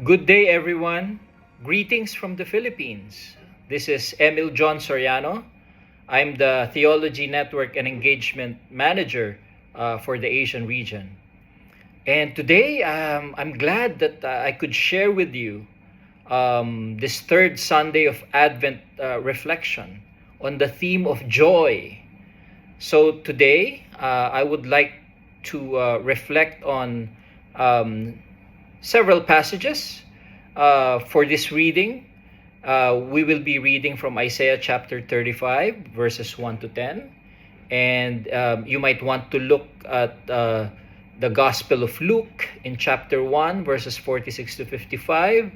Good day, everyone. Greetings from the Philippines. This is Emil John Soriano. I'm the Theology Network and Engagement Manager for the Asian region. And today, I'm glad that I could share with you this third Sunday of Advent reflection on the theme of joy. So today, I would like to reflect on several passages for this reading. We will be reading from Isaiah chapter 35, verses 1 to 10. And you might want to look at the Gospel of Luke in chapter 1, verses 46 to 55.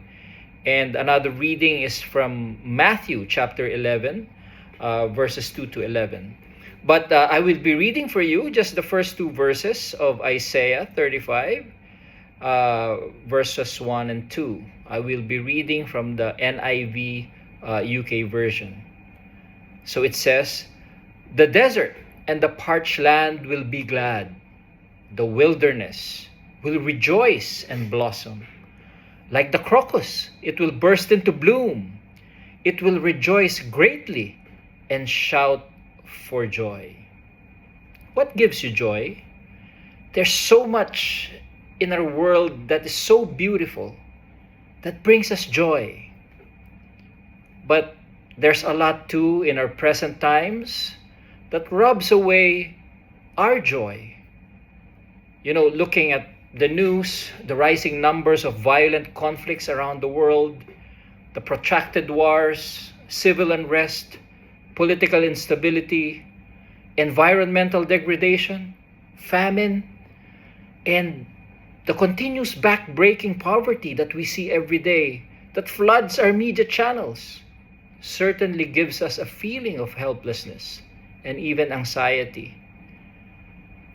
And another reading is from Matthew chapter 11, verses 2 to 11. But I will be reading for you just the first two verses of Isaiah 35, verses 1 and 2. I will be reading from the NIV UK version. So it says, "The desert and the parched land will be glad. The wilderness will rejoice and blossom. Like the crocus, it will burst into bloom. It will rejoice greatly and shout for joy." What gives you joy? There's so much in our world that is so beautiful, that brings us joy. But there's a lot too in our present times that rubs away our joy. You know, looking at the news, the rising numbers of violent conflicts around the world, the protracted wars, civil unrest, political instability, environmental degradation, famine, and the continuous back-breaking poverty that we see every day, that floods our media channels, certainly gives us a feeling of helplessness and even anxiety.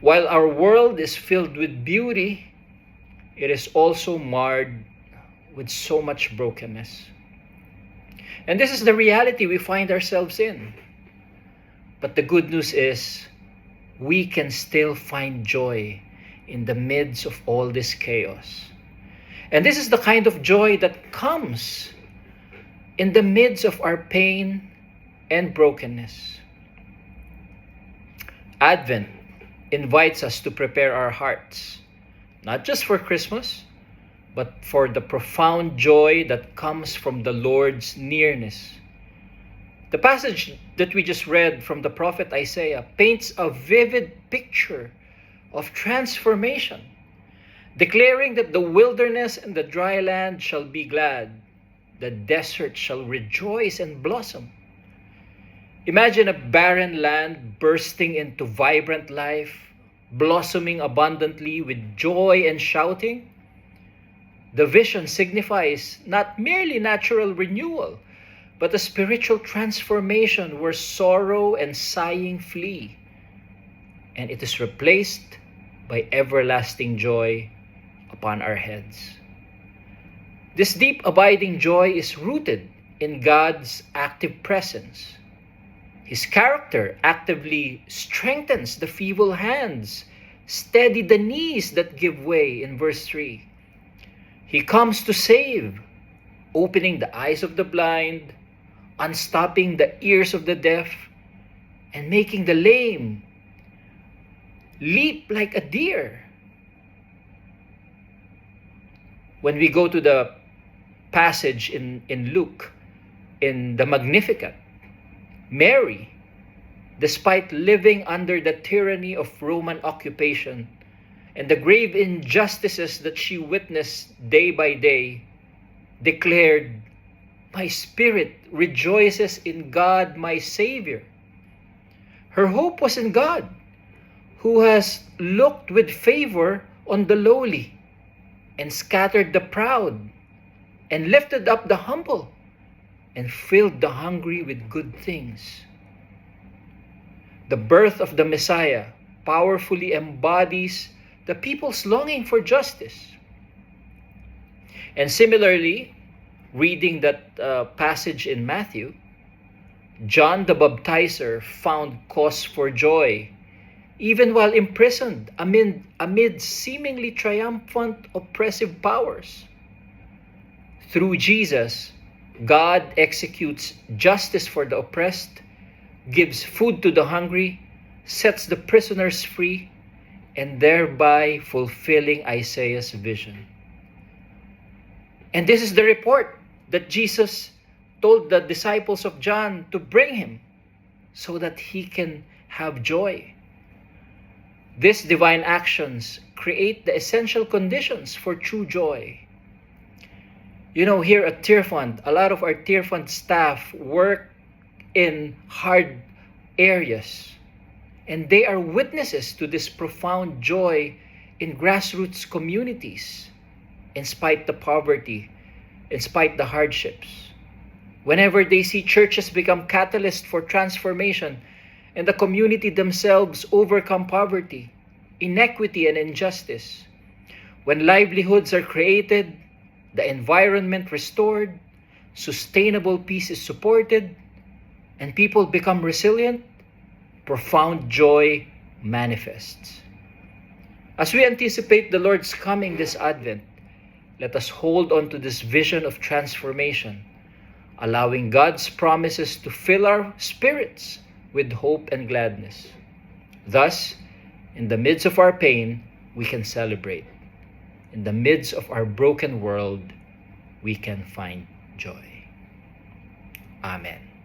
While our world is filled with beauty, it is also marred with so much brokenness. And this is the reality we find ourselves in. But the good news is, we can still find joy in the midst of all this chaos. And this is the kind of joy that comes in the midst of our pain and brokenness. Advent invites us to prepare our hearts, not just for Christmas, but for the profound joy that comes from the Lord's nearness. The passage that we just read from the prophet Isaiah paints a vivid picture of transformation, declaring that the wilderness and the dry land shall be glad, the desert shall rejoice and blossom. Imagine a barren land bursting into vibrant life, blossoming abundantly with joy and shouting. The vision signifies not merely natural renewal, but a spiritual transformation where sorrow and sighing flee, and it is replaced by everlasting joy upon our heads. This deep abiding joy is rooted in God's active presence. His character actively strengthens the feeble hands, steady the knees that give way in verse 3. He comes to save, opening the eyes of the blind, unstopping the ears of the deaf, and making the lame leap like a deer. When we go to the passage in Luke, in the Magnificat, Mary, despite living under the tyranny of Roman occupation and the grave injustices that she witnessed day by day, declared, "My spirit rejoices in God, my Savior." Her hope was in God, who has looked with favor on the lowly and scattered the proud and lifted up the humble and filled the hungry with good things. The birth of the Messiah powerfully embodies the people's longing for justice. And similarly, reading that passage in Matthew, John the Baptizer found cause for joy even while imprisoned amid seemingly triumphant oppressive powers. Through Jesus, God executes justice for the oppressed, gives food to the hungry, sets the prisoners free, and thereby fulfilling Isaiah's vision. And this is the report that Jesus told the disciples of John to bring him so that he can have joy. These divine actions create the essential conditions for true joy. You know, here at Tear Fund, a lot of our Tear Fund staff work in hard areas, and they are witnesses to this profound joy in grassroots communities, in spite the poverty, in spite the hardships. Whenever they see churches become catalysts for transformation and the community themselves overcome poverty, inequity, and injustice, when livelihoods are created, the environment restored, sustainable peace is supported, and people become resilient, profound joy manifests. As we anticipate the Lord's coming this Advent, let us hold on to this vision of transformation, allowing God's promises to fill our spirits with hope and gladness. Thus, in the midst of our pain, we can celebrate. In the midst of our broken world, we can find joy. Amen.